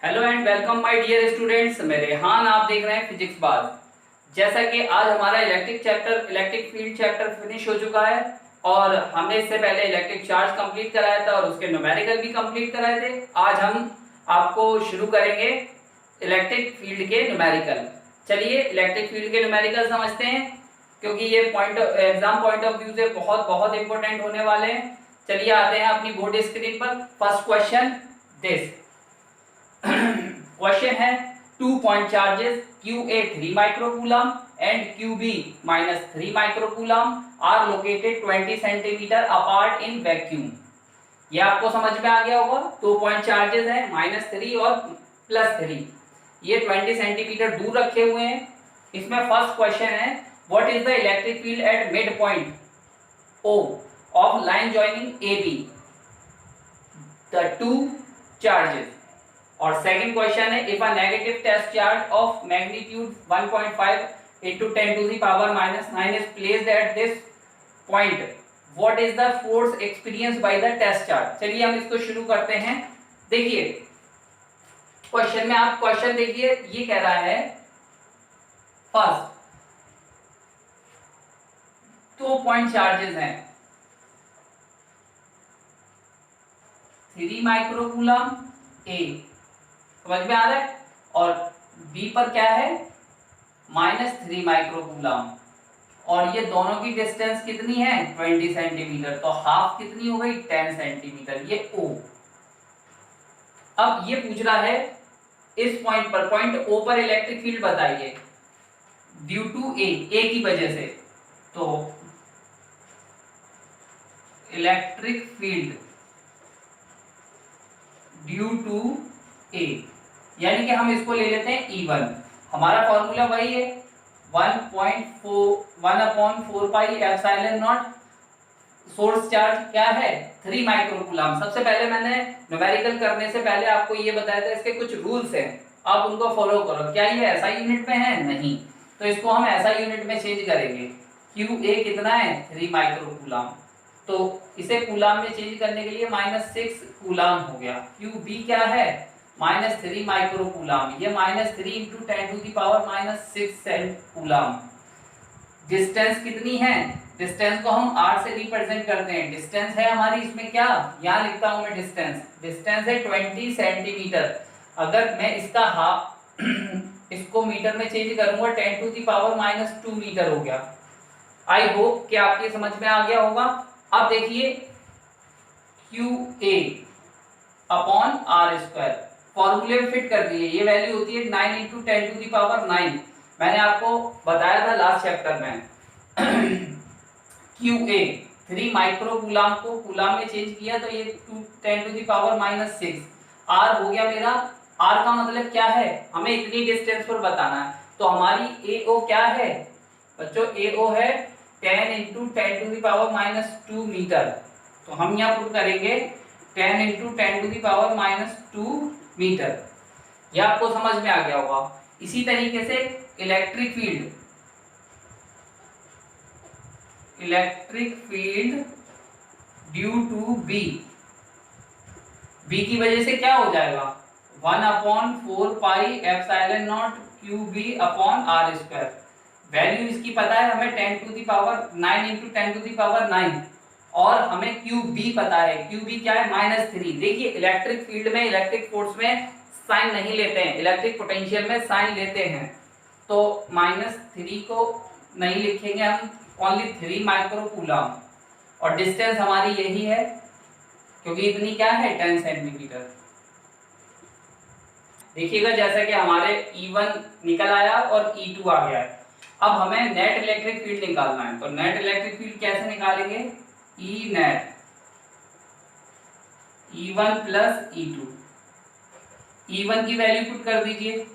Hello and welcome my dear students. मैं रेहान, आप देख रहे हैं फिजिक्स बाज। जैसा कि आज हमारा इलेक्ट्रिक फील्ड चैप्टर फिनिश हो चुका है और हमने इससे पहले इलेक्ट्रिक चार्ज कंप्लीट कराया था और उसके न्यूमेरिकल भी कंप्लीट कराए थे। आज हम आपको शुरू करेंगे इलेक्ट्रिक फील्ड के न्यूमेरिकल। चलिए इलेक्ट्रिक फील्ड के न्यूमेरिकल समझते हैं, क्योंकि ये एग्जाम पॉइंट ऑफ व्यू से बहुत बहुत इंपॉर्टेंट होने वाले हैं। चलिए आते हैं अपनी बोर्ड स्क्रीन पर। फर्स्ट क्वेश्चन दिस क्वेश्चन है, 2 point charges QA 3 microcoulomb and QB -3 microcoulomb are located 20 centimetre apart in vacuum. ये आपको समझ में आ गया होगा। 2 पॉइंट चार्जेस है, -3 और +3, ये 20 सेंटीमीटर दूर रखे हुए हैं। इसमें फर्स्ट क्वेश्चन है, what is the electric field at mid point O of line joining AB the two charges. और सेकंड क्वेश्चन है, if a negative test charge of magnitude 1.5 into 10 to the power -9 is placed at this point, what is the force experienced by the test charge। चलिए हम इसको शुरू करते हैं। देखिए question में, आप क्वेश्चन देखिए, ये कह रहा है फर्स्ट 2 पॉइंट चार्जेस हैं, 3 माइक्रोकूलम A, समझ में आ रहा है, और B पर क्या है -3 माइक्रोकूलम, और ये दोनों की डिस्टेंस कितनी है 20 सेंटीमीटर, तो हाफ कितनी हो गई 10 सेंटीमीटर, ये O। अब ये पूछ रहा है इस पॉइंट पर, पॉइंट O पर इलेक्ट्रिक फील्ड बताइए ड्यू टू A की वजह से। तो electric field due to A, यानी कि हम इसको ले लेते हैं E1। हमारा फॉर्मूला वही है 1/4 pi epsilon not. Source charge क्या है 3 माइक्रोकूलम। सबसे पहले मैंने न्यूमेरिकल करने से पहले आपको ये बताया था, इसके कुछ रूल्स हैं, आप उनको फॉलो करो। क्या ये ऐसा यूनिट में है? नहीं, तो इसको हम ऐसा यूनिट में चेंज करेंगे। QA कितना है 3 माइक्रोकूलम, तो इसे कूलम में चेंज करने के लिए -6 कूलम हो गया। QB क्या है -3 माइक्रोकूलम, ये -3 × 10 to the power -6 coulomb. Distance कितनी है, डिस्टेंस को हम R से रिप्रेजेंट करते हैं। डिस्टेंस है हमारी इसमें क्या, यहाँ लिखता हूं मैं डिस्टेंस है 20 सेंटीमीटर। अगर मैं इसका हाफ इसको मीटर में चेंज करूंगा 10 to the power -2 मीटर हो गया। आई होप कि आपके समझ में आ गया होगा। अब देखिए QA अपॉन R², फॉर्मूले में फिट कर दिए। ये वैल्यू होती है 9 × 10 to the power 9। मैंने आपको बताया था लास्ट चैप्टर में QA 3 माइक्रोकूलम को कूलम में चेंज किया तो ये 10 to the power -6। R हो गया मेरा, R का मतलब क्या है, हमें इतनी डिस्टेंस पर बताना है। तो हमारी AO क्या है बच्चों, AO है 10 × 10 to the power -2 मीटर। तो हम यहाँ पुट करेंगे 10 × 10 to the power -2 मीटर। यह आपको समझ में आ गया होगा। इसी तरीके से electric field due to B की वजह से क्या हो जाएगा 1/4 pi epsilon naught QB upon R²। Value इसकी पता है हमें 10 to the power 9 × 10 to the power 9, और हमें QB पता है। QB क्या है -3। देखिए इलेक्ट्रिक फील्ड में, इलेक्ट्रिक फोर्स में साइन नहीं लेते हैं, इलेक्ट्रिक पोटेंशियल में साइन लेते हैं। तो -3 को नहीं लिखेंगे हम, ओनली 3 माइक्रोकूलम, और डिस्टेंस हमारी यही है क्योंकि इतनी क्या है 10 सेंटीमीटर। देखिएगा जैसा कि हमारे E1 निकल आया और E2 आ गया है। अब हमें नेट इलेक्ट्रिक फील्ड निकालना है, तो नेट इलेक्ट्रिक फील्ड कैसे निकालेंगे, E net E1 + E2। E1 की वैल्यू पुट कर दीजिए,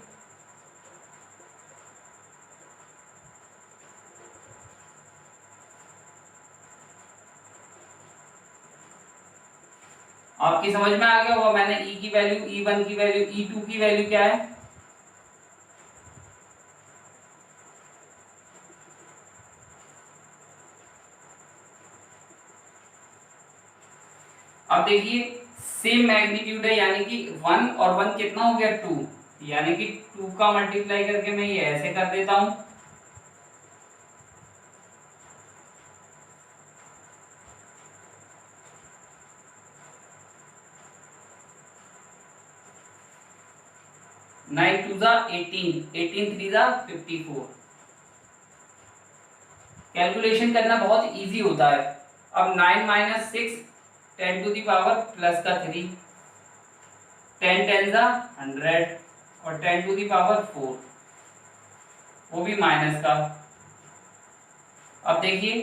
आपकी समझ में आ गया होगा। मैंने E की वैल्यू, E1 की वैल्यू, E2 की वैल्यू क्या है, अब देखिए सेम मैग्नीट्यूड है, यानी कि 1 और 1 कितना हो गया 2, यानी कि 2 का मल्टीप्लाई करके मैं ये ऐसे कर देता हूं। नाइन टू जा 18, 18 थ्री जा 54। कैलकुलेशन करना बहुत इजी होता है। अब 9 minus 6, 10 to the power plus का 3, 10 10 जा 100 और 10 टू दी पावर 4, वो भी माइनस का। अब देखिए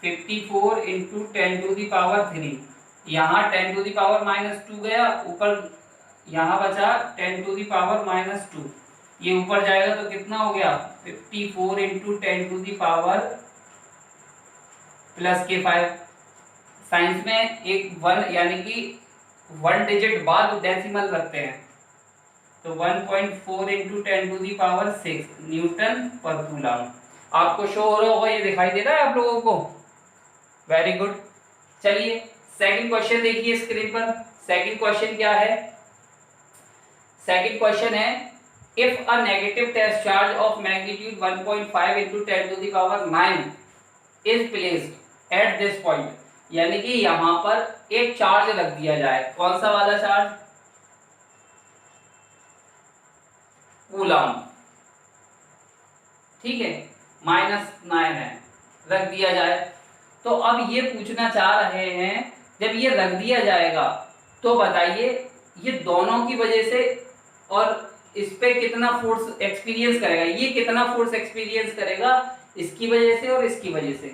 54 इंटू 10 टू दी पावर 3, यहाँ 10 टू दी पावर -2 गया, ऊपर यहाँ बचा 10 टू दी पावर -2, ये ऊपर जाएगा तो कितना हो गया 54 into 10 to the power plus के 5। साइंस में एक 1 यानी कि 1 डिजिट बाद डेसिमल रखते हैं, तो 1.4 into 10 to the power 6 newton पर कूलम। आपको शो हो रहा होगा, ये दिखाई दे रहा है आप लोगों को? Very good. चलिए सेकंड क्वेश्चन देखिए स्क्रीन पर। सेकंड क्वेश्चन क्या है? सेकंड क्वेश्चन है if a negative test charge of magnitude 1.5 into 10 to the power 9 is placed at this point, यानी कि यहां पर एक चार्ज रख दिया जाए। कौन सा वाला चार्ज? कूलम, ठीक है, -9 है, रख दिया जाए। तो अब ये पूछना चाह रहे हैं जब ये रख दिया जाएगा तो बताइए ये दोनों की वजह से और इस पे कितना फोर्स एक्सपीरियंस करेगा, ये कितना फोर्स एक्सपीरियंस करेगा इसकी वजह से और इसकी वजह से।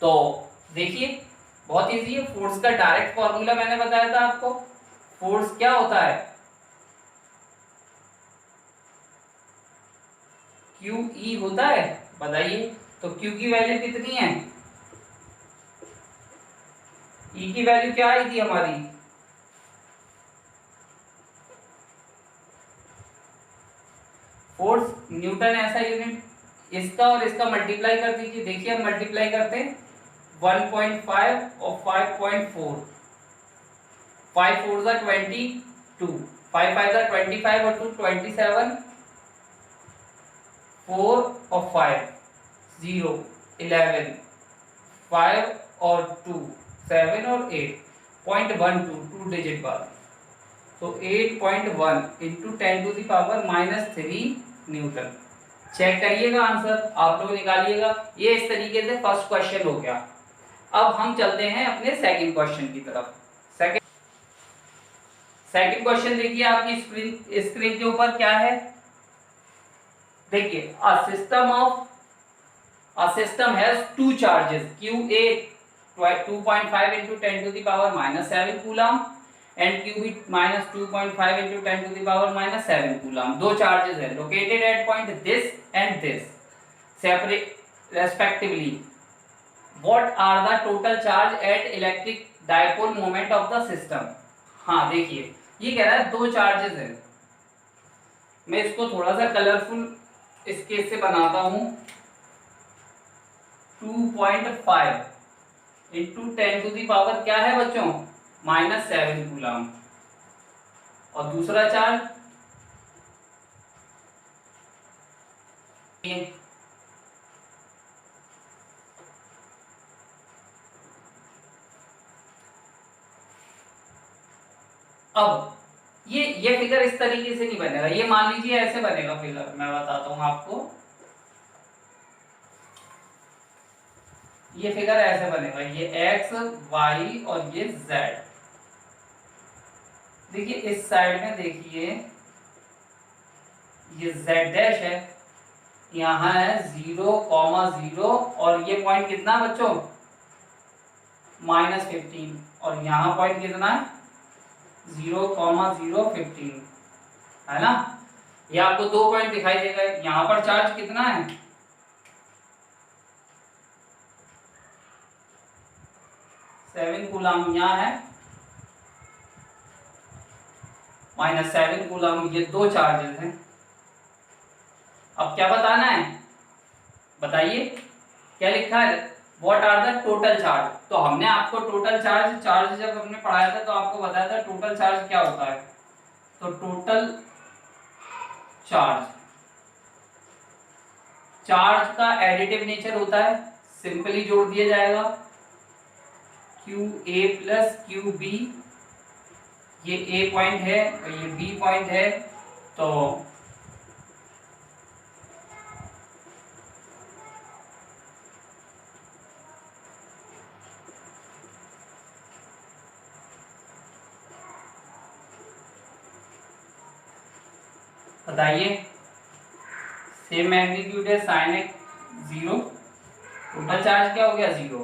तो देखिए बहुत इजी है, फोर्स का डायरेक्ट फॉर्मूला मैंने बताया था आपको। फोर्स क्या होता है? QE होता है, बताइए। तो Q की वैल्यू कितनी है? E की वैल्यू क्या आई थी हमारी? फोर्स न्यूटन ऐसा यूनिट, इसका और इसका मल्टीप्लाई कर दीजिए। देखिए हम मल्टीप्लाई करते हैं 1.5 और 5.4, 5 4 जा 22, 5 5 जा 25 और 2 27, 4 और 5 0 11, 5 और 2 7 और 8.12 2 डिजिट बाद, तो 8.1 into 10 to the power -3 newton. Check करिएगा आंसर, आप लोग निकालिएगा। ये इस तरीके से फर्स्ट क्वेश्चन हो गया। अब हम चलते हैं अपने सेकंड क्वेश्चन की तरफ। सेकंड क्वेश्चन देखिए आपकी स्क्रीन के ऊपर क्या है? देखिए a system has two charges QA 2.5 into 10 to the power -7 coulomb and QB -2.5 into 10 to the power -7 coulomb। दो चार्जेस है located at point this and this separate respectively। What are the total charge at electric dipole moment of the system? हाँ देखिए ये कह रहा है दो charges है, मैं इसको थोड़ा सा कलरफुल स्केच से बनाता हूं। 2.5 इंटू 10 टू दी पावर क्या है बच्चों? -7 कूलम। और दूसरा चार्ज अब ये फिगर इस तरीके से नहीं बनेगा, ये मान लीजिए ऐसे बनेगा फिगर। मैं बताता हूं आपको, ये फिगर ऐसे बनेगा, ये x y और ये z। देखिए इस साइड में देखिए ये z डैश है, यहाँ है 0,0 और ये पॉइंट कितना बच्चों? -15 और यहाँ पॉइंट कितना है? 0,015 है ना। ये आपको दो पॉइंट दिखाई देगा। यहाँ पर चार्ज कितना है? 7 कूलम यहाँ है, -7 कूलम। ये दो चार्जेस हैं। अब क्या बताना है बताइए, क्या लिखा है? What are the total charge. तो हमने आपको टोटल चार्ज जब हमने पढ़ाया था तो आपको बताया था टोटल चार्ज क्या होता है। तो टोटल चार्ज का एडिटिव नेचर होता है, सिंपली जोड़ दिया जाएगा Q A plus Q B, ये ए पॉइंट है और ये बी पॉइंट है। तो बताइए, सेम मैग्नीट्यूड है, साइन एक्स 0, टोटल चार्ज क्या हो गया 0।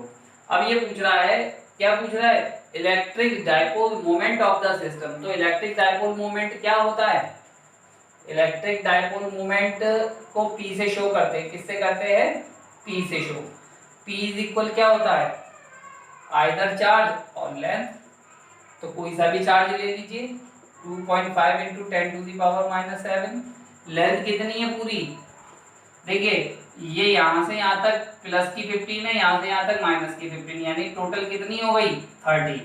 अब ये पूछ रहा है, क्या पूछ रहा है, electric dipole moment of the system. तो इलेक्ट्रिक डाइपोल मोमेंट क्या होता है, इलेक्ट्रिक डाइपोल मोमेंट को P से शो करते हैं, किससे करते हैं, P से शो। P इज इक्वल क्या होता है, आइदर चार्ज और लेंथ। तो कोई सा भी चार्ज ले लीजिए, 2.5 into 10 to the power -7। Length कितनी है पूरी, देखिए ये यहाँ से यहाँ तक प्लस की 15 है, यहाँ से यहाँ तक माइनस की 15, यानी टोटल कितनी हो गई 30।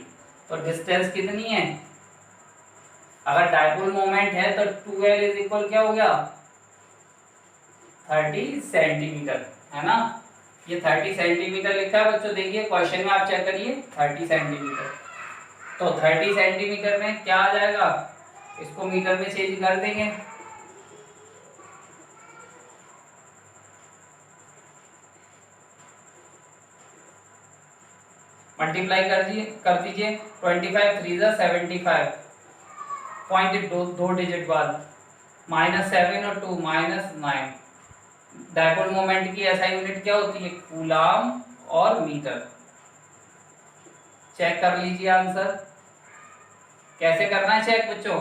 तो डिस्टेंस कितनी है, अगर डाइपोल मोमेंट है तो 2L इज इक्वल क्या हो गया 30 सेंटीमीटर, है ना। ये 30 सेंटीमीटर लिखा है बच्चों, देखिए क्वेश्चन में आप चेक करिए 30 सेंटीमीटर। तो 30 सेंटीमीटर में क्या आ जाएगा, इसको मीटर में चेंज कर देंगे। मल्टीप्लाई कर दीजिए 25 3 75, पॉइंट दो डिजिट बाद -7 और 2 -9। डाइपोल मोमेंट की ऐसा यूनिट क्या होती है, कूलाम और मीटर। चेक कर लीजिए आंसर, कैसे करना है चेक बच्चों,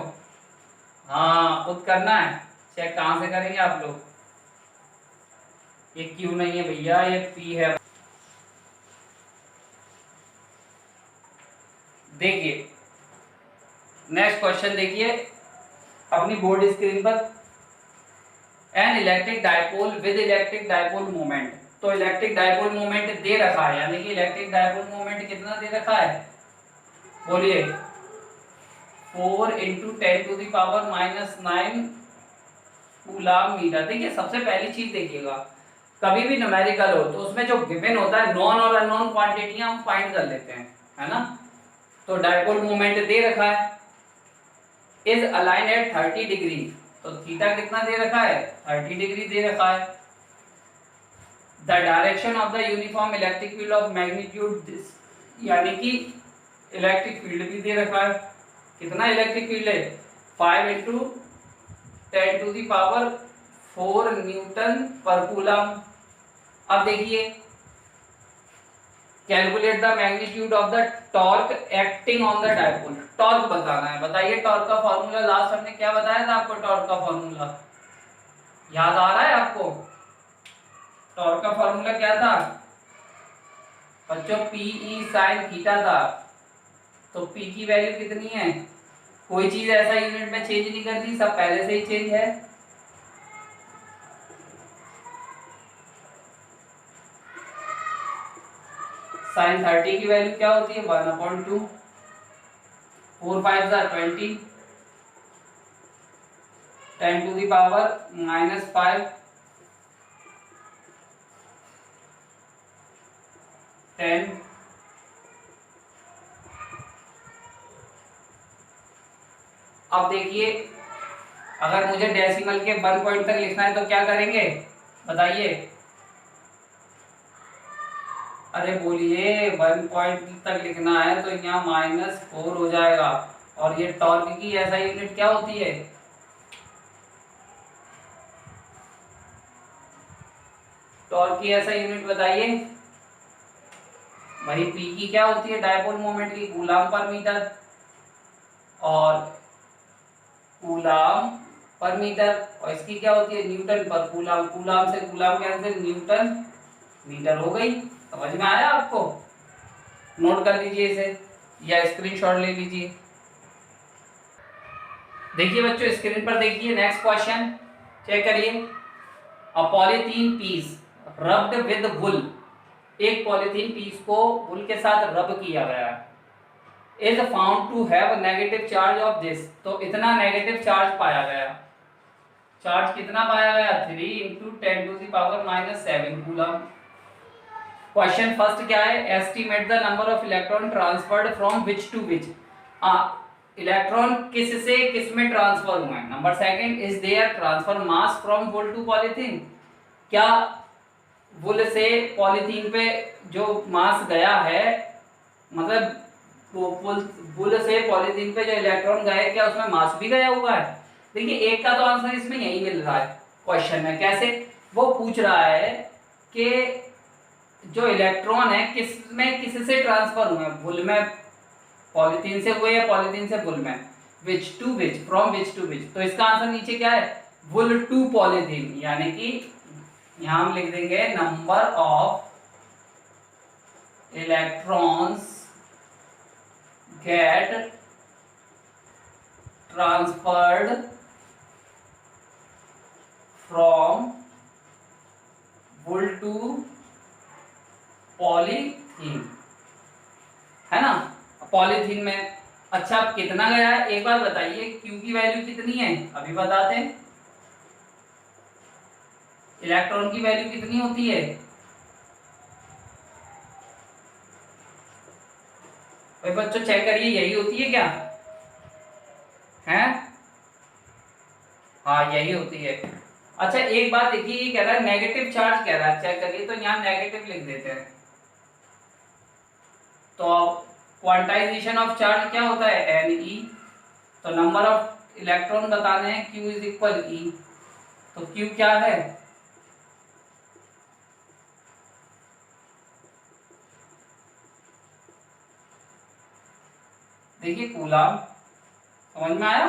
हाँ खुद करना है चेक। कहां से करेंगे आप लोग, ये क्यू नहीं है भैया, ये पी है। देखिए नेक्स्ट क्वेश्चन देखिए अपनी बोर्ड स्क्रीन पर, an electric dipole with electric dipole moment. तो इलेक्ट्रिक डाइपोल मोमेंट दे रखा है, यानी कि इलेक्ट्रिक डाइपोल मोमेंट कितना दे रखा है, बोलिए 4 into 10 to the power -9 coulomb metre. देखिए सबसे पहली चीज देखिएगा, कभी भी न्यूमेरिकल हो तो उसमें जो गिवन होता है नॉन और अननोन क्वांटिटियां हम फाइंड कर लेते हैं, है ना। तो डाइपोल मोमेंट दे रखा है, इज अलाइन एट 30 डिग्री। तो थीटा कितना दे रखा है, 30 डिग्री दे रखा है। The direction of the uniform electric field of magnitude, यानी कि इलेक्ट्रिक फील्ड भी दे रखा है, कितना इलेक्ट्रिक फील्ड है 5 into 10 to the power 4 newton पर कूलम। अब देखिए calculate the magnitude of the torque acting on the dipole. Torque बताना है, बताइए टॉर्क का फॉर्मूला, लास्ट हमने क्या बताया था आपको, टॉर्क का फॉर्मूला याद आ रहा है आपको, टॉर्क का फॉर्मूला क्या था बच्चों, PE sin थीटा था। तो P की वैल्यू कितनी है, कोई चीज ऐसा यूनिट में चेंज नहीं करती, सब पहले से ही चेंज है। sin 30 की वैल्यू क्या होती है 1/2, 4 5 20, 10 टू दी पावर -5, 10। अब देखिए अगर मुझे डेसिमल के 1 पॉइंट तक लिखना है तो क्या करेंगे बताइए, अरे बोलिए 1 पॉइंट तक लिखना है तो यहाँ -4 हो जाएगा। और ये टॉर्क की ऐसा यूनिट क्या होती है, टॉर्क की ऐसा यूनिट बताइए भाई, P की क्या होती है डाइपोल मोमेंट की, कूलाम पर मीटर, और कूलाम पर मीटर, और इसकी क्या होती है न्यूटन पर कूलाम। कूलाम से कूलाम कैंसिल, न्यूटन मीटर हो गई। समझ में आया आपको, नोट कर लीजिए इसे या स्क्रीनशॉट ले लीजिए। देखिए बच्चों स्क्रीन पर देखिए नेक्स्ट क्वेश्चन चेक करिए, अ पॉलीथीन पीस रब्ड विद वुल एक पॉलीथीन पीस को वुल के साथ रब किया गया, is found to have negative charge of this, तो इतना नेगेटिव चार्ज पाया गया। चार्ज कितना पाया गया? 3 × 10⁻⁻7 कूलम। क्वेश्चन फर्स्ट क्या है? Estimate the number of electron transferred from which to which. Electron किस से किस में ट्रांसफर हुए। Number second, is there transfer mass from wool to polythene, क्या वुल से पॉलीथीन पे जो मास गया है, मतलब वुल से पॉलीथीन पे जो इलेक्ट्रॉन गए, क्या उसमें मास भी गया हुआ है? देखिए एक का तो आंसर इसमें यही मिल रहा है क्वेश्चन में। कैसे? वो पूछ रहा है कि जो इलेक्ट्रॉन है किस में किस से ट्रांसफर हुए, वुल में पॉलीथीन से हुए या पॉलीथीन से वुल में, which to which, from which to which. तो इसका आंसर नीचे क्या है? वुल टू पॉलीथीन, यानी कि यहां हम लिख देंगे number of electrons get transferred from wool to polythene, है ना। पॉलीथीन में अच्छा कितना गया है एक बार बताइए, Q की वैल्यू कितनी है अभी बताते हैं। इलेक्ट्रॉन की वैल्यू कितनी होती है? भाई बच्चों चेक करिए, यही होती है क्या? हैं? हाँ यही होती है। अच्छा एक बात देखिए, ये कह रहा है नेगेटिव चार्ज कह रहा है, चेक करिए तो यहाँ नेगेटिव लिख देते हैं। तो क्वांटाइजेशन ऑफ चार्ज क्या होता है? Ne। तो नंबर ऑफ इलेक्ट्रॉन बताने हैं, Q इज इक्वल E। तो Q क्या है? देखिए कूलम, समझ में आया?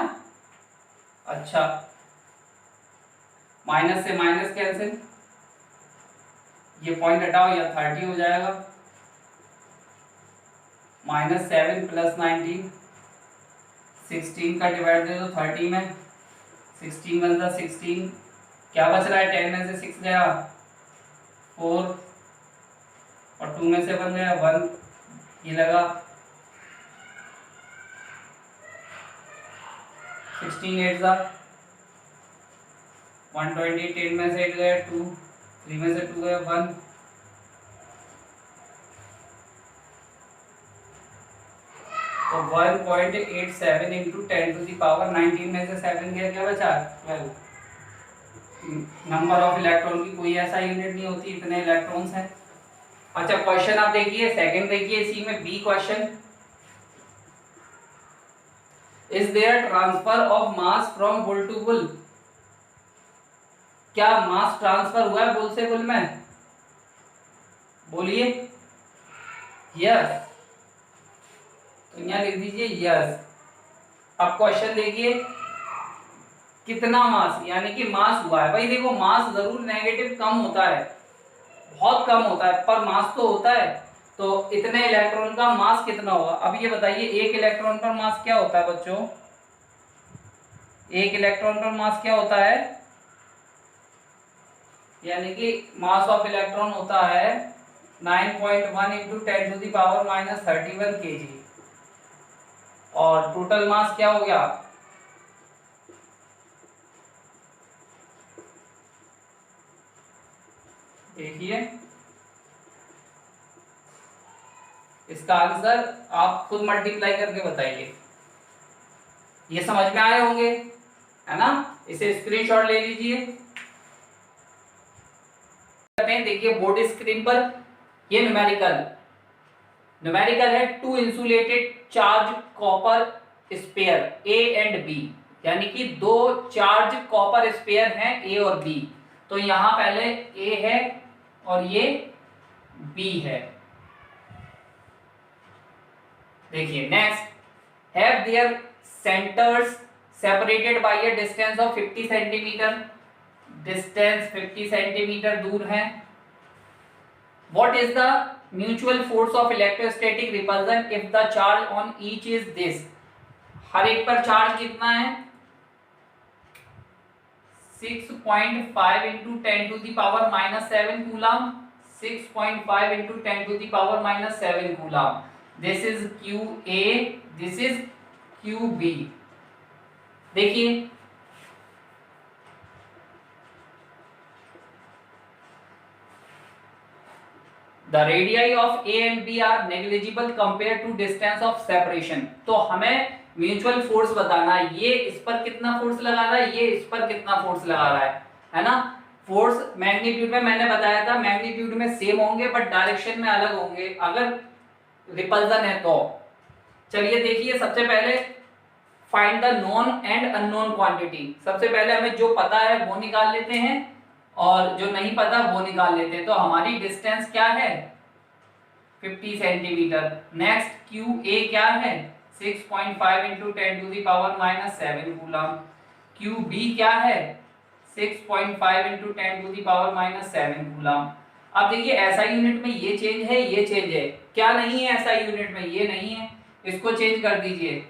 अच्छा माइनस से माइनस कैंसिल, ये पॉइंट हटाओ या 30 हो जाएगा। -7 + 19, 16 का डिवाइड दे दो 30 में, 16 × 16, क्या बच रहा है? 10 में से 6 गया 4 और 2 में से 1 गया 1, ये लगा 16 8 सा 120, 10 में से 8 गया 2, 3 में से 2 गया 1, तो 1.87 × 10⁻19 में से 7 गया, क्या बचा? 12। नंबर ऑफ इलेक्ट्रॉन की कोई ऐसा यूनिट नहीं होती, इतने इलेक्ट्रॉन्स हैं। अच्छा क्वेश्चन आप देखिए, सेकंड देखिए इसी में B question, is there transfer of mass from wool to wool, क्या मास ट्रांसफर हुआ है वुल से वुल में? बोलिए यस, तो यहाँ लिख दीजिए यस। अब क्वेश्चन देखिए, कितना मास, यानी कि मास हुआ है। भाई देखो मास जरूर नेगेटिव कम होता है, बहुत कम होता है, पर मास तो होता है। तो इतने इलेक्ट्रॉन का मास कितना होगा? अब ये बताइए एक इलेक्ट्रॉन पर मास क्या होता है बच्चों? एक इलेक्ट्रॉन पर मास क्या होता है? यानी कि मास ऑफ इलेक्ट्रॉन होता है 9.1 × 10⁻31 kg, और टोटल मास क्या हो गया? देखिए इसका आंसर आप खुद मल्टीप्लाई करके बताइए, ये समझ में आए होंगे, है ना। इसे स्क्रीनशॉट ले लीजिए। देखिए बोर्ड स्क्रीन पर ये न्यूमेरिकल है, 2 insulated charge copper sphere A and B, यानी कि 2 चार्ज कॉपर स्पेयर हैं ए और बी। तो यहां पहले ए है और ये बी है। देखिए next, have their centres separated by a distance of 50 centimetre, distance 50 centimetre दूर है। What is the mutual force of electrostatic repulsion if the charge on each is this, हर एक पर चार्ज कितना है? 6.5 × 10⁻⁻7 coulomb, 6.5 into 10 to the power minus 7 coulomb. This is QA, this is QB. देखिए the radii of A and B are negligible compared to distance of separation. तो हमें mutual force बताना है, ये इस पर कितना फोर्स लगा रहा है, ये इस पर कितना फोर्स लगा रहा है ना. फोर्स मैग्नीट्यूड में मैंने बताया था, मैग्नीट्यूड में सेम होंगे बट डायरेक्शन में अलग होंगे अगर रिपल्सन है तो. चलिए देखिए, सबसे पहले find the known and unknown quantity. सबसे पहले हमें जो पता है वो निकाल लेते हैं और जो नहीं पता वो निकाल लेते हैं. तो हमारी डिस्टेंस क्या है 50 सेंटीमीटर. नेक्स्ट क्यू ए क्या है 6.5 into 10 to the power minus 7 coulomb. Q B क्या है 6.5 into 10 to the power minus 7 coulomb. अब देखिए ऐसा यूनिट में ये चेंज है, ये चेंज है, क्या नहीं है ऐसा यूनिट में, ये नहीं है, इसको चेंज कर दीजिए.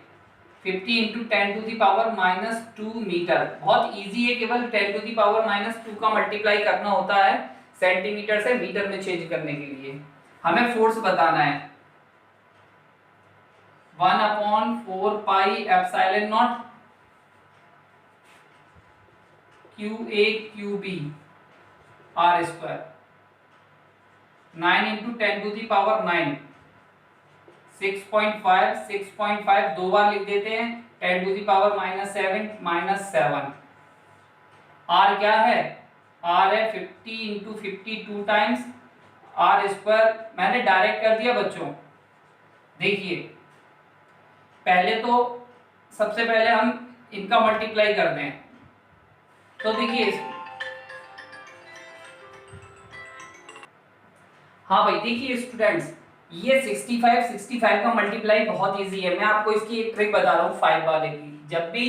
50 into 10 to the power minus 2 metre. बहुत इजी है, केवल 10 टू दी पावर माइनस 2 का मल्टीप्लाई करना होता है सेंटीमीटर से मीटर में चेंज करने के लिए. हमें फोर्स बताना है 1/4 pi epsilon nought QA QB R square. 9 into 10 to the power 9. 6.5 दो बार लिख देते हैं. 10 to the power minus 7. R क्या है, R है 50 इंटू 52 टाइम्स R स्क्वायर. मैंने डायरेक्ट कर दिया बच्चों. देखिए पहले तो सबसे पहले हम इनका मल्टीप्लाई कर दें. तो देखिए हाँ भाई, देखिए स्टूडेंट्स, ये 65 का मल्टीप्लाई बहुत इजी है. मैं आपको इसकी एक ट्रिक बता रहा हूँ 5 वाले की. जब भी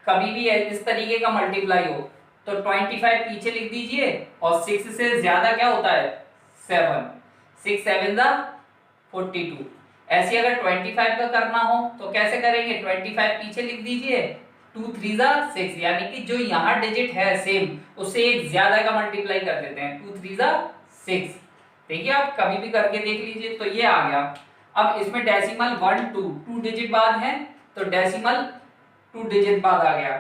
कभी भी इस तरीके का मल्टीप्लाई हो तो 25 पीछे लिख दीजिए और 6 से ज्यादा क्या होता है 7. 6 7 42. ऐसे अगर 25 का करना हो तो कैसे करेंगे, 25 पीछे लिख दीजिए, 2 3 6, यानी कि जो यहाँ डिजिट है सेम उससे एक ज्यादा का मल्टीप्लाई कर देते हैं. 2 3 6. देखिए आप कभी भी करके देख लीजिए. तो ये आ गया. अब इसमें डेसिमल 1 2 डिजिट बाद है तो डेसिमल 2 डिजिट बाद आ गया.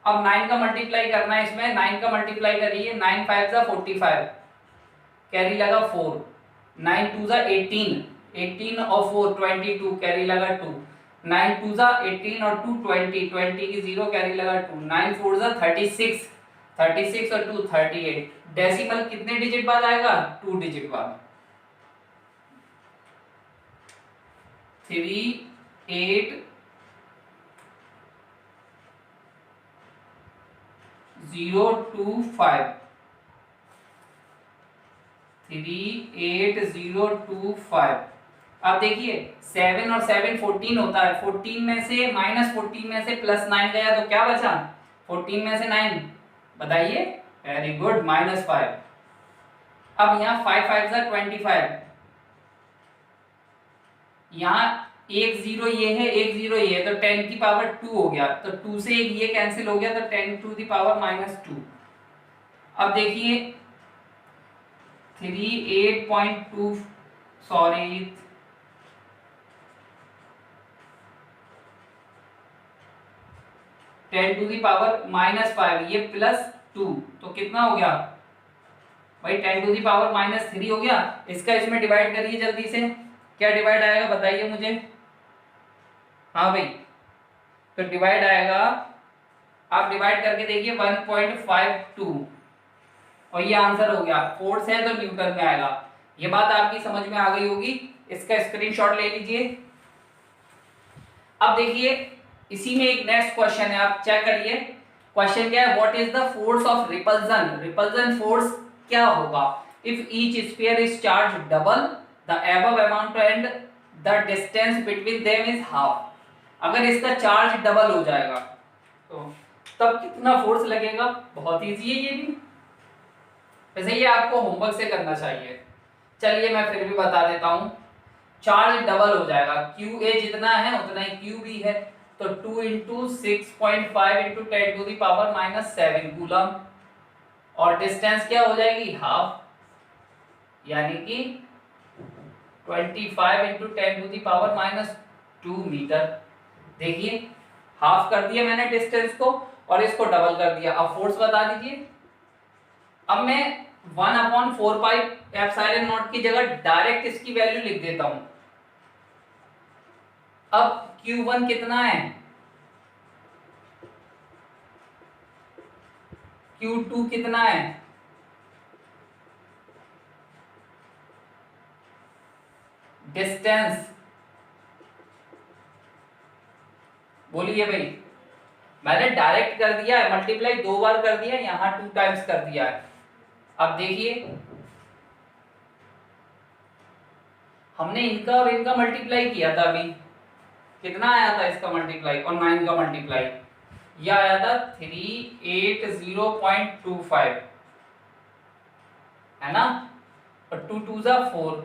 अब 9 का मल्टीप्लाई करना है इसमें. 9 का मल्टीप्लाई करिए. 9 5 45, कैरी लगा 4. 9 2 18, 18 और 4 22, कैरी लगा 2. 9 2 18 और 2 20, 20 की 0, कैरी लगा 2. 9 4 36, 36 और 2 38. डेसिमल कितने डिजिट बाद आएगा 2 डिजिट बाद. 3 8 0 2 5. 3 8 0 2 5. अब देखिए 7 और 7 14 होता है. 14 में से माइनस 14 में से प्लस 9 गया तो क्या बचा 14 में से 9, बताइए. Very good, -5. अब यहाँ 5 5 25. यहाँ 1 0 ये है, 1 0 ये है, तो 10 की पावर 2 हो गया. तो 2 से एक ये कैंसिल हो गया तो 10 टू दी पावर -2. अब देखिए 3 8.2 सॉरी 10 टू दी पावर -5, ये +2, तो कितना हो गया भाई 10 टू दी पावर -3 हो गया. इसका इसमें डिवाइड करिए जल्दी से. क्या डिवाइड आएगा बताइए मुझे. हाँ भाई, तो डिवाइड आएगा, आप डिवाइड करके देखिए 1.52 और ये आंसर हो गया. फोर्स है तो न्यूटन में आएगा. ये बात आपकी समझ में आ गई होगी. इसका स्क्रीनशॉट ले लीजिए. अब देखिए इसी में एक नेक्स्ट क्वेश्चन है, आप चेक करिए. क्वेश्चन क्या है, what is the force of repulsion. Repulsion force क्या होगा if each sphere is charge double the above amount and the distance between them is half. अगर इसका चार्ज डबल हो जाएगा तो तब कितना फोर्स लगेगा. बहुत इजी है ये भी. वैसे ये आपको होमवर्क से करना चाहिए. चलिए मैं फिर भी बता देता हूं. चार्ज डबल हो जाएगा, क्यू ए जितना है उतना ही क्यू बी है. तो 2 into 6.5 into 10 to the power -7 coulomb. और डिस्टेंस क्या हो जाएगी हाफ. यानी कि 25 इंटू 10⁻⁻2 मीटर। देखिए हाफ कर दिया मैंने डिस्टेंस को और इसको डबल कर दिया। अब फोर्स बता दीजिए। अब मैं 1/4πε0 की जगह डायरेक्ट इसकी वैल्यू लिख देता हूं। अब Q1 कितना है, Q2 कितना है, डिस्टेंस बोलिए भाई। मैंने डायरेक्ट कर दिया है, मल्टीप्लाई 2 बार कर दिया, यहां 2 टाइम्स कर दिया है। अब देखिए हमने इनका और इनका मल्टीप्लाई किया था अभी, कितना आया था इसका मल्टीप्लाई और 9 का मल्टीप्लाई, यह आया था 380.25 है ना, और 2 2 जा 4।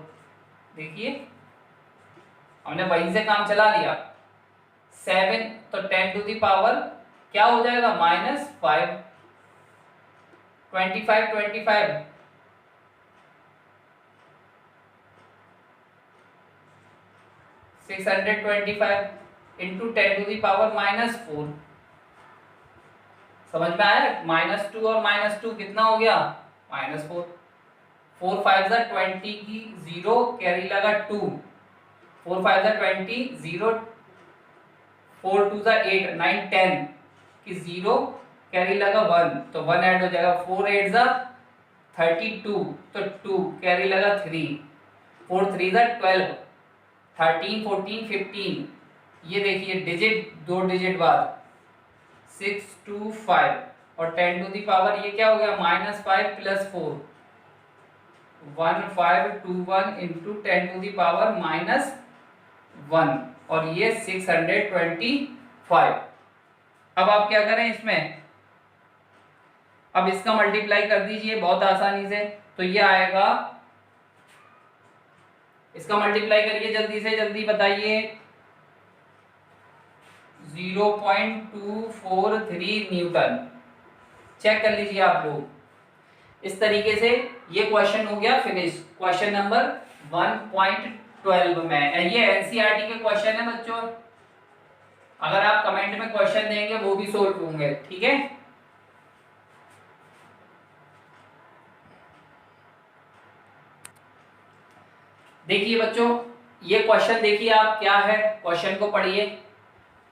देखिए हमने वहीं से काम चला लिया। 7 तो 10 टू दी पावर क्या हो जाएगा -5, 25 625 इंटू 10 टू दी पावर -4। समझ में आया, -2 और -2 कितना हो गया -4। 4 5 जा 20 की 0 कैरी लगा 2, 4 5 जा 20 0, 4 2 जा 8 9 10 की 0 कैरी लगा 1, तो 1 ऐड हो जाएगा। 4 8 जा 32 तो 2 कैरी लगा 3, 4 3 जा 12, 13 14 15। ये देखिए डिजिट 2 डिजिट बाद 6 2 5 और 10 टू दी पावर ये क्या हो गया -5 + 4 1521 इंटू 10 टू दी पावर -1 और ये 625। अब आप क्या करें इसमें, अब इसका मल्टीप्लाई कर दीजिए बहुत आसानी से, तो ये आएगा, इसका मल्टीप्लाई करिए जल्दी से जल्दी बताइए, 0.243 न्यूटन। चेक कर लीजिए आप लोग। इस तरीके से ये क्वेश्चन हो गया फिनिश, क्वेश्चन नंबर 1.12 में। ये एनसीईआरटी के क्वेश्चन है बच्चों, अगर आप कमेंट में क्वेश्चन देंगे वो भी सोल्व होंगे, ठीक है। देखिए बच्चों ये क्वेश्चन देखिए आप, क्या है क्वेश्चन को पढ़िए।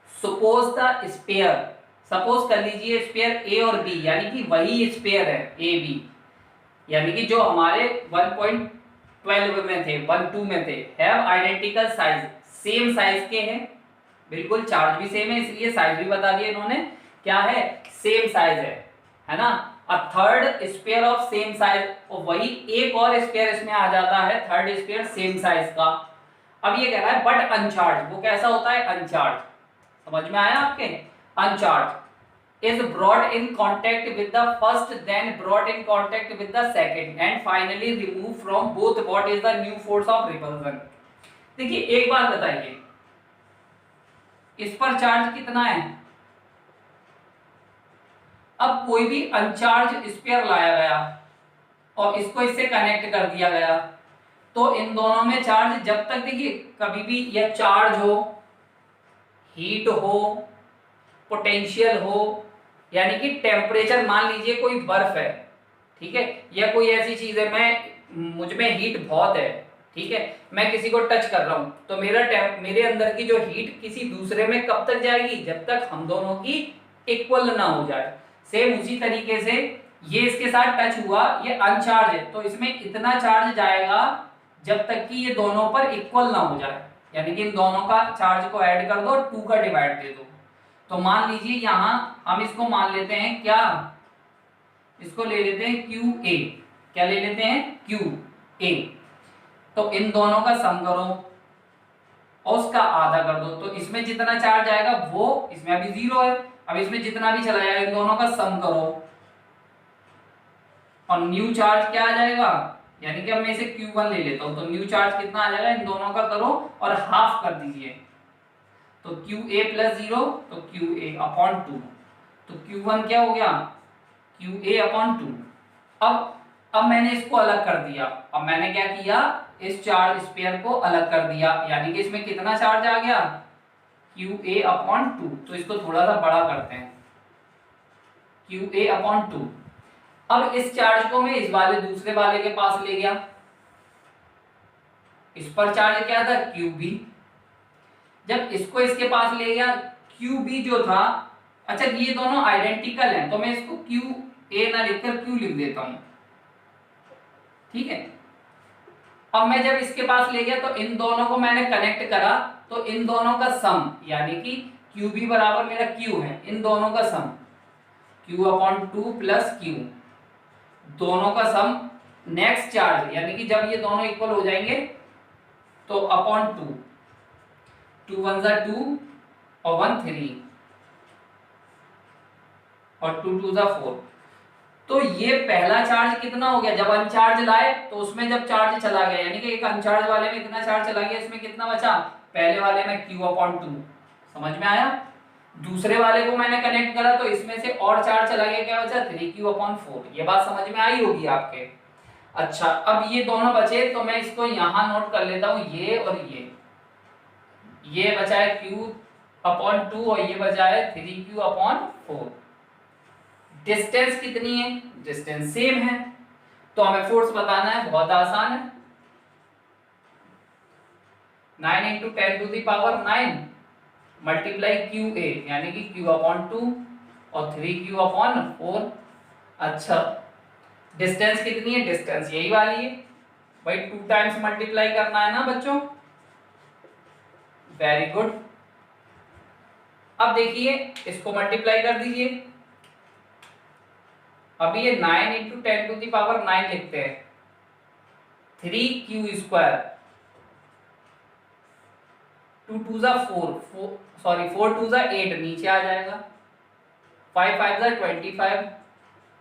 सपोज द स्पेयर, सपोज कर लीजिए स्पेयर ए और बी, यानी कि वही स्पेयर है ए बी, यानी कि जो हमारे 1.12 में थे 1 2 में थे, have identical size, same size के हैं, बिल्कुल चार्ज भी सेम है इसलिए साइज भी बता दिया इन्होंने, क्या है सेम साइज है ना। A third sphere of same size, और वही एक और स्पेयर इसमें आ जाता है थर्ड स्पेयर सेम साइज का। अब ये कह रहा है बट अनचार्ज, वो कैसा होता है अनचार्ज, समझ में आया आपके। Uncharged is brought in contact with the first, then brought in contact with the second and finally remove from both, what is the new force of repulsion. देखिए एक बात बताइए, इस पर चार्ज कितना है, अब कोई भी अनचार्ज स्पेयर लाया गया और इसको इससे कनेक्ट कर दिया गया, तो इन दोनों में चार्ज जब तक, देखिए कभी भी यह चार्ज हो, हीट हो, पोटेंशियल हो, यानी कि टेम्परेचर, मान लीजिए कोई बर्फ है, ठीक है, या कोई ऐसी चीज है, मैं मुझ में हीट बहुत है, ठीक है, मैं किसी को टच कर रहा हूं, तो मेरे अंदर की जो हीट किसी दूसरे में कब तक जाएगी, जब तक हम दोनों की इक्वल ना हो जाए। सेम उसी तरीके से ये इसके साथ टच हुआ, ये अनचार्ज है, तो इसमें इतना चार्ज जाएगा जब तक कि ये दोनों पर इक्वल ना हो जाए, यानी कि इन दोनों का चार्ज को ऐड कर दो, 2 का डिवाइड दे दो। तो मान लीजिए यहां हम इसको मान लेते हैं क्या, इसको ले लेते हैं QA, क्या ले लेते हैं QA, तो इन दोनों का सम करो और उसका आधा कर दो, तो इसमें जितना चार्ज आएगा वो, इसमें अभी 0 है, अब इसमें जितना भी चला जाएगा इन दोनों का सम करो और न्यू चार्ज क्या आ जाएगा, यानी कि अब मैं इसे Q1 ले लेता हूं, तो न्यू चार्ज कितना आ जाएगा, इन दोनों का करो और हाफ कर दीजिए, तो QA + 0 तो QA/2, तो Q1 क्या हो गया QA/2। अब अब मैंने इसको अलग कर दिया। अब मैंने क्या किया, इस चार्ज स्फीयर को अलग कर दिया, यानी कि इसमें कितना चार्ज आ गया, QA/2। तो इसको थोड़ा सा बड़ा करते हैं, QA/2। अब इस चार्ज को मैं इस वाले दूसरे वाले के पास ले गया, इस पर चार्ज क्या था, QB। जब इसको इसके पास ले गया, QB जो था, अच्छा ये दोनों आइडेंटिकल हैं तो मैं इसको QA ना लिखकर Q लिख देता हूं, ठीक है। अब मैं जब इसके पास ले गया तो इन दोनों को मैंने कनेक्ट करा, तो इन दोनों का सम यानी कि QB बराबर मेरा Q है, इन दोनों का सम Q/2 प्लस Q, दोनों का सम नेक्स्ट चार्ज, यानी कि जब ये दोनों इक्वल हो जाएंगे तो अपॉन 2, 2 1 जा 2 और 1 3 और 2 2 जा 4। तो ये पहला चार्ज कितना हो गया, जब अनचार्ज लाए तो उसमें जब चार्ज चला गया, यानी कि एक अनचार्ज वाले में इतना चार्ज चला गया, इसमें कितना बचा, पहले वाले में Q/2। समझ में आया। दूसरे वाले को मैंने कनेक्ट करा तो इसमें से और चार्ज चला गया, क्या बचा, 3Q/4। ये बात समझ में आई होगी आपके। अच्छा अब ये दोनों बचे तो मैं इसको यहां नोट कर लेता हूं, ये और ये बचा है Q/2 और ये बचा है 3Q/4। डिस्टेंस कितनी है, डिस्टेंस सेम है, तो हमें फोर्स बताना है, बहुत आसान है। 9 × 10⁹ मल्टीप्लाई QA यानी कि Q/2 और 3Q/4। अच्छा डिस्टेंस कितनी है, डिस्टेंस यही वाली है भाई, 2 टाइम्स मल्टीप्लाई करना है ना बच्चों, वेरी गुड। अब देखिए इसको मल्टीप्लाई कर दीजिए। अभी ये 9 × 10⁹ लिखते हैं, 3Q², 2 2 जा 4, सॉरी 4 2 जा 8 नीचे आ जाएगा, 5 5 जा 25,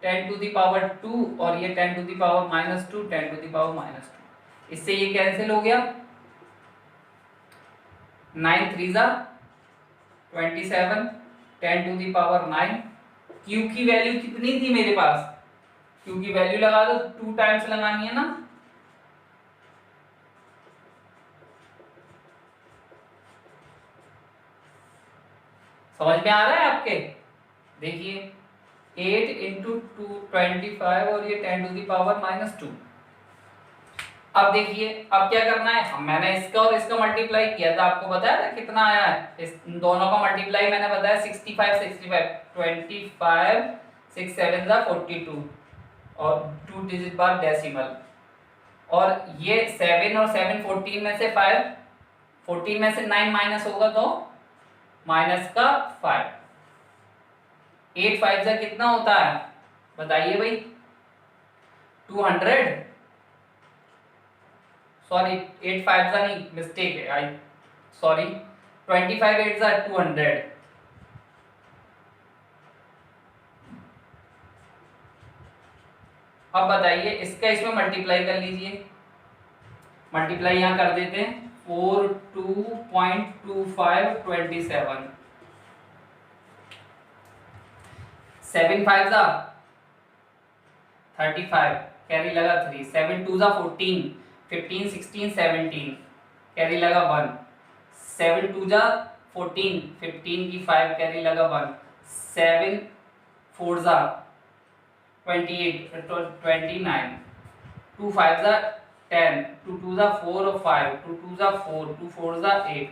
10⁻2 और ये 10⁻², 10⁻²। इससे ये कैंसिल हो गया, 9 3 जा 27, 10⁻9। Q की वैल्यू कितनी थी मेरे पास, Q की वैल्यू लगा दो, 2 टाइम्स लगानी है ना, समझ में आ रहा है आपके। देखिए 8 × 2 25 और ये 10⁻²। अब देखिए अब क्या करना है, मैंने इसका और इसका मल्टीप्लाई किया था, आपको बताया था कितना आया है, इस दोनों का मल्टीप्लाई मैंने बताया 65 25 6 7 जा 42 और 2 डिजिट बाद डेसिमल, और ये 7 और 7 14 में से 5, 14 में से 9 माइनस होगा तो माइनस का 5, 8 5 जा कितना होता है बताइए भाई, 200, सॉरी 8 5 जा नहीं, मिस्टेक है, आई सॉरी, 25 8 जा 200। अब बताइए इसका इसमें मल्टीप्लाई कर लीजिए, मल्टीप्लाई यहां कर देते हैं, 4 2.25 27, 7 5 जा 35, कैरी लगा 3, 7 2 जा 14, 15 16 17, कैरी लगा 1, 7 2 जा 14, 15 की 5, कैरी लगा 1, 7 4 जा 28 29, 2 5 जा 10, 2 2 जा 4 और 5, 2 2 जा 4, 2 4 जा 8,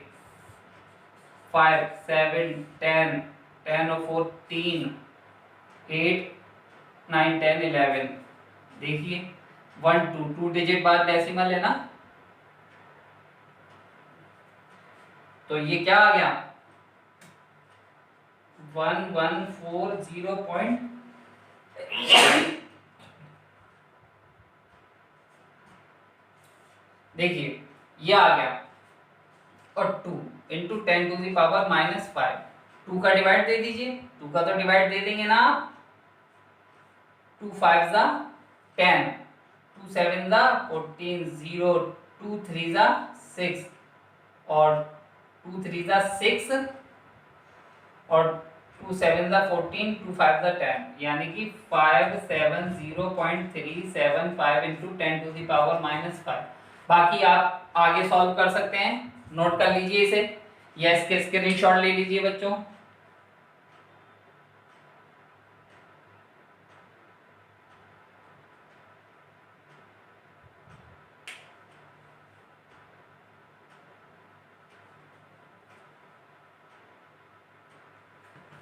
5 7 10, 10 और 14, 8 9 10 11। देखिए 1 2 2 डिजिट बाद डेसिमल है ना, तो ये क्या आ गया 1140 देखिए ये आ गया, और 2 × 10⁻⁻5, 2 का डिवाइड दे दीजिए, 2 का तो डिवाइड दे देंगे ना आप, 2 5 जा 10, 2 7 जा 14, 0 2 3 जा 6 और 2 3 जा 6 और 2 7 14, 2 5 10, यानी कि 570.375 इंटू 10 टू द पावर -5। बाकी आप आगे सॉल्व कर सकते हैं, नोट कर लीजिए इसे या इसके स्क्रीनशॉट ले लीजिए बच्चों।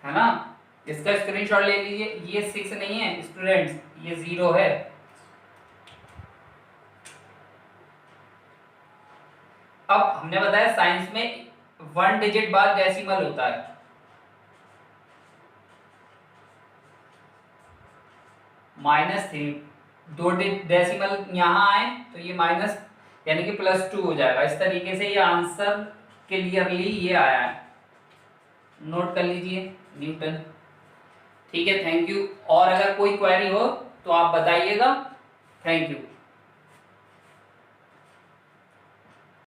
है ना, इसका स्क्रीनशॉट ले लीजिए। ये 6 नहीं है स्टूडेंट्स, ये 0 है। अब हमने बताया साइंस में 1 डिजिट बाद डेसिमल होता है। -3, 2 डेसिमल यहाँ आए तो ये माइनस यानी कि +2 हो जाएगा। इस तरीके से ये आंसर क्लियरली ये आया है, नोट कर लीजिए न्यूटन। ठीक है, थैंक यू। और अगर कोई क्वेरी हो तो आप बताइएगा। Thank you.